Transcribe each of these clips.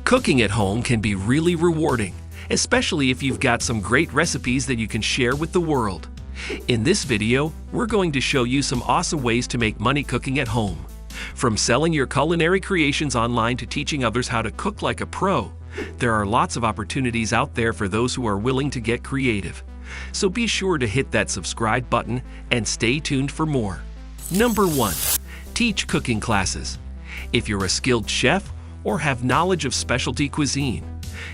Cooking at home can be really rewarding, especially if you've got some great recipes that you can share with the world. In this video, we're going to show you some awesome ways to make money cooking at home. From selling your culinary creations online to teaching others how to cook like a pro, there are lots of opportunities out there for those who are willing to get creative. So be sure to hit that subscribe button and stay tuned for more. Number 1. Teach cooking classes. If you're a skilled chef or have knowledge of specialty cuisine,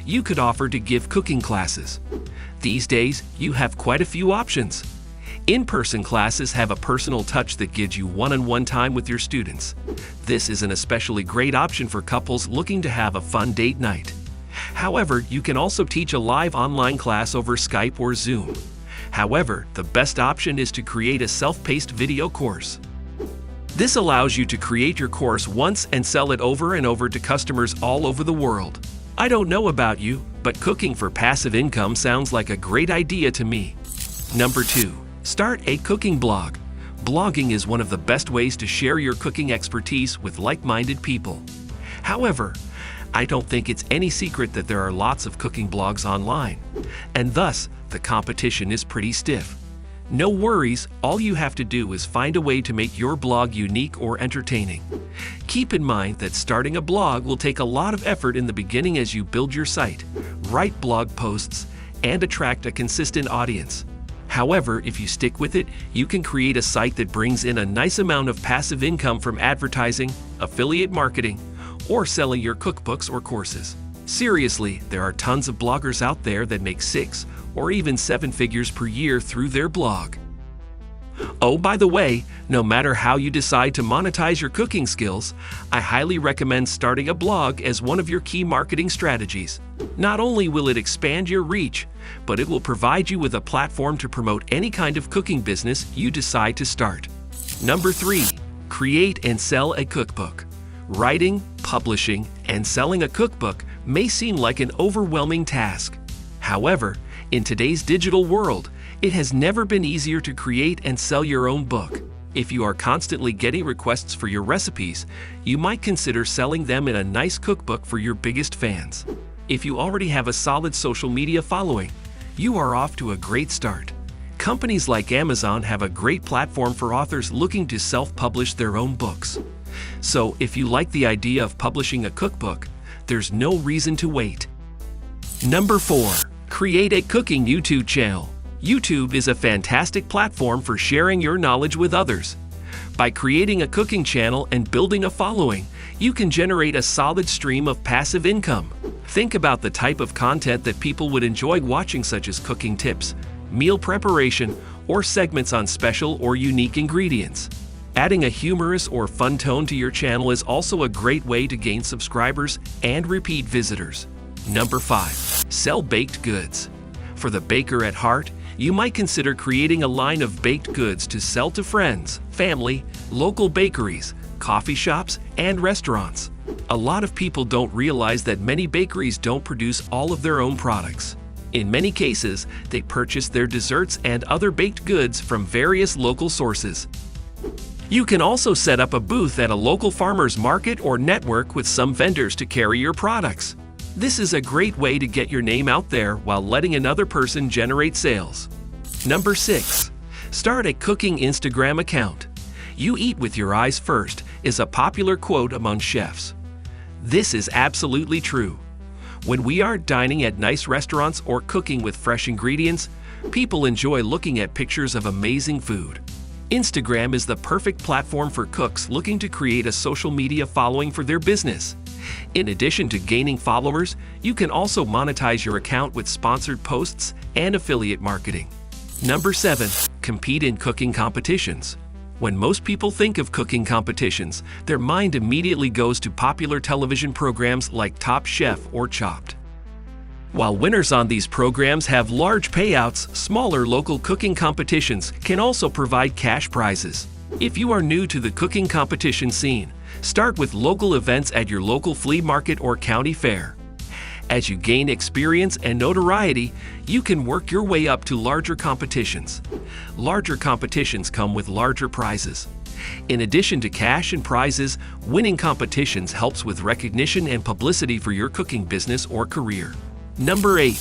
you could offer to give cooking classes. These days, you have quite a few options. In-person classes have a personal touch that gives you one-on-one time with your students. This is an especially great option for couples looking to have a fun date night. However, you can also teach a live online class over Skype or Zoom. However, the best option is to create a self-paced video course. This allows you to create your course once and sell it over and over to customers all over the world. I don't know about you, but cooking for passive income sounds like a great idea to me. Number 2. Start a cooking blog. Blogging is one of the best ways to share your cooking expertise with like-minded people. However, I don't think it's any secret that there are lots of cooking blogs online, and thus the competition is pretty stiff. No worries, all you have to do is find a way to make your blog unique or entertaining. Keep in mind that starting a blog will take a lot of effort in the beginning as you build your site, write blog posts, and attract a consistent audience. However, if you stick with it, you can create a site that brings in a nice amount of passive income from advertising, affiliate marketing, or selling your cookbooks or courses. Seriously, there are tons of bloggers out there that make 6 or even 7 figures per year through their blog. Oh, by the way, no matter how you decide to monetize your cooking skills, I highly recommend starting a blog as one of your key marketing strategies. Not only will it expand your reach, but it will provide you with a platform to promote any kind of cooking business you decide to start. Number 3. Create and sell a cookbook. Writing, publishing, and selling a cookbook may seem like an overwhelming task. However, in today's digital world, it has never been easier to create and sell your own book. If you are constantly getting requests for your recipes, you might consider selling them in a nice cookbook for your biggest fans. If you already have a solid social media following, you are off to a great start. Companies like Amazon have a great platform for authors looking to self-publish their own books. So if you like the idea of publishing a cookbook, there's no reason to wait. Number 4. Create a cooking YouTube channel. YouTube is a fantastic platform for sharing your knowledge with others. By creating a cooking channel and building a following, you can generate a solid stream of passive income. Think about the type of content that people would enjoy watching, such as cooking tips, meal preparation, or segments on special or unique ingredients. Adding a humorous or fun tone to your channel is also a great way to gain subscribers and repeat visitors. Number 5. Sell baked goods. For the baker at heart, you might consider creating a line of baked goods to sell to friends, family, local bakeries, coffee shops, and restaurants. A lot of people don't realize that many bakeries don't produce all of their own products. In many cases, they purchase their desserts and other baked goods from various local sources. You can also set up a booth at a local farmer's market or network with some vendors to carry your products. This is a great way to get your name out there while letting another person generate sales. Number 6. Start a cooking Instagram account. "You eat with your eyes first" is a popular quote among chefs. This is absolutely true. When we aren't dining at nice restaurants or cooking with fresh ingredients, people enjoy looking at pictures of amazing food. Instagram is the perfect platform for cooks looking to create a social media following for their business. In addition to gaining followers, you can also monetize your account with sponsored posts and affiliate marketing. Number 7. Compete in cooking competitions. When most people think of cooking competitions, their mind immediately goes to popular television programs like Top Chef or Chopped. While winners on these programs have large payouts, smaller local cooking competitions can also provide cash prizes. If you are new to the cooking competition scene, start with local events at your local flea market or county fair. As you gain experience and notoriety, you can work your way up to larger competitions. Larger competitions come with larger prizes. In addition to cash and prizes, winning competitions helps with recognition and publicity for your cooking business or career. Number 8.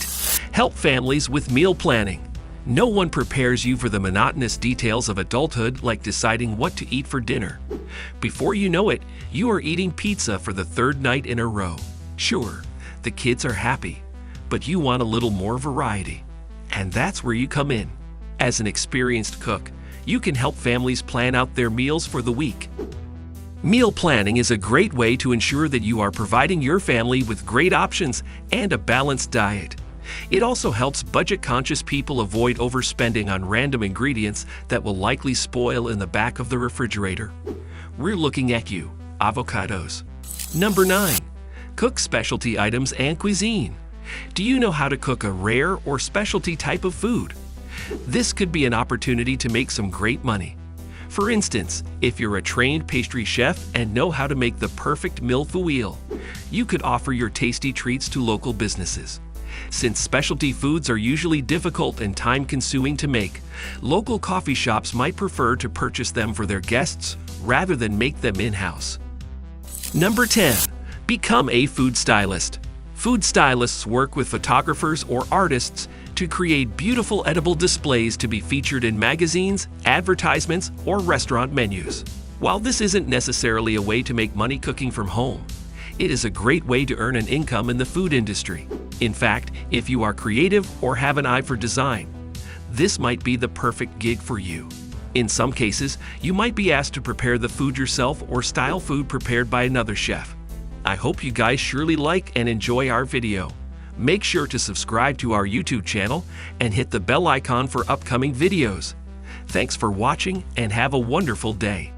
Help families with meal planning. No one prepares you for the monotonous details of adulthood like deciding what to eat for dinner. Before you know it, you are eating pizza for the 3rd night in a row. Sure, the kids are happy, but you want a little more variety. And that's where you come in. As an experienced cook, you can help families plan out their meals for the week. Meal planning is a great way to ensure that you are providing your family with great options and a balanced diet. It also helps budget-conscious people avoid overspending on random ingredients that will likely spoil in the back of the refrigerator. We're looking at you, avocados. Number 9. Cook specialty items and cuisine. Do you know how to cook a rare or specialty type of food? This could be an opportunity to make some great money. For instance, if you're a trained pastry chef and know how to make the perfect millefeuille, you could offer your tasty treats to local businesses. Since specialty foods are usually difficult and time-consuming to make, local coffee shops might prefer to purchase them for their guests rather than make them in-house. Number 10. Become a food stylist. Food stylists work with photographers or artists to create beautiful edible displays to be featured in magazines, advertisements, or restaurant menus. While this isn't necessarily a way to make money cooking from home, it is a great way to earn an income in the food industry. In fact, if you are creative or have an eye for design, this might be the perfect gig for you. In some cases, you might be asked to prepare the food yourself or style food prepared by another chef. I hope you guys surely like and enjoy our video. Make sure to subscribe to our YouTube channel and hit the bell icon for upcoming videos. Thanks for watching and have a wonderful day.